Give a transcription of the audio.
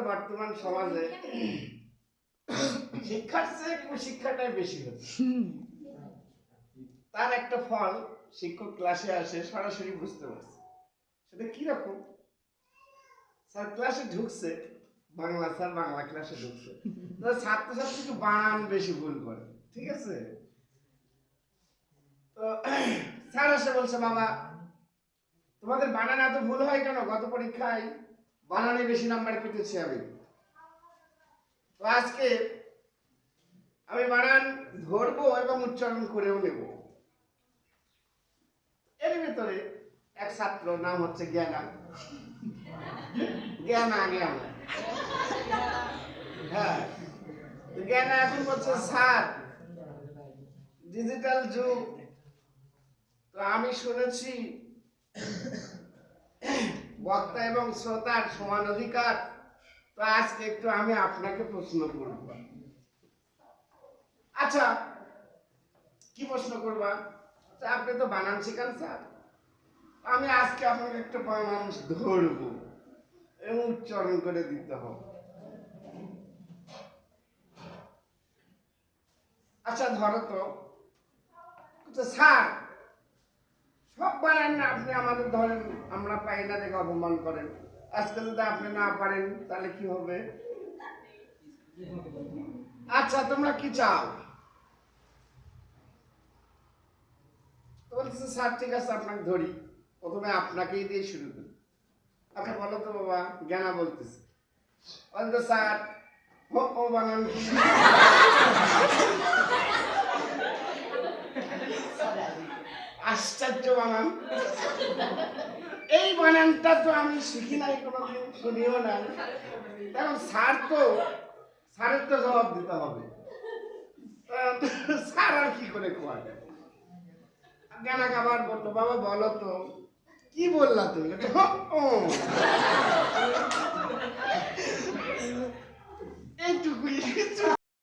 বর্তমান সমাজে শিক্ষার চেয়ে কুশিক্ষাটাই বেশি হচ্ছে। তার একটা ফল শিক্ষক ক্লাসে আসে সরাসরি বুঝতে পারছে। সেটা কিরকম? স্যার ক্লাসে ঢুকছে, বাংলা স্যার বাংলা ক্লাসে ঢুকছে, ছাত্রছাত্রীকে বানান বেশি ভুল করে, ঠিক আছে? তো স্যার এসে বলছে, বাবা তোমাদের বানান এত ভুল হয় কেন? গত পরীক্ষায় বানানে বেশি নাম্বার পেতেছি আমি, তো আজকে আমি বানান ধরবো এবং উচ্চারণ করেও নেব। এর ভিতরে এক ছাত্র, নাম হচ্ছে জ্ঞানা, হ্যাঁ, জ্ঞানা এখন বলছে, স্যার ডিজিটাল যুগ, তো আমি শুনেছি বক্তা এবং শ্রোতার সমান অধিকার, তো আজকে একটু আমি আপনাকে প্রশ্ন করব। আচ্ছা, কি প্রশ্ন করবা? আপনি তো বানান শিখান স্যার, আমি আজকে আপনাকে একটা বানান ধরবো এবং উচ্চারণ করে দিতে হবে। আচ্ছা ধরো তো স্যার, সব বানান না আপনি আমাদের ধরেন, আমরা পাই না দেখে অপমান করেন, আজকে যদি আপনি না পারেন তাহলে কি হবে? আচ্ছা তোমরা কি চাও? বলতেছে, স্যার ঠিক আছে আপনাকে ধরি, প্রথমে আপনাকেই দিয়ে শুরু করি। আচ্ছা বলো তো বাবা। জ্ঞানা বলতেছে, বলতো স্যার ও বানান আশ্চর্য বানান, এই বানানটা তো আমি শিখি নাই কোনোদিন, শুনিও নাই। এখন স্যারের তো জবাব দিতে হবে, স্যার আর কি করে কোয়া? জ্ঞানা আবার বললো, বাবা বলো তো কি বললা তুমি?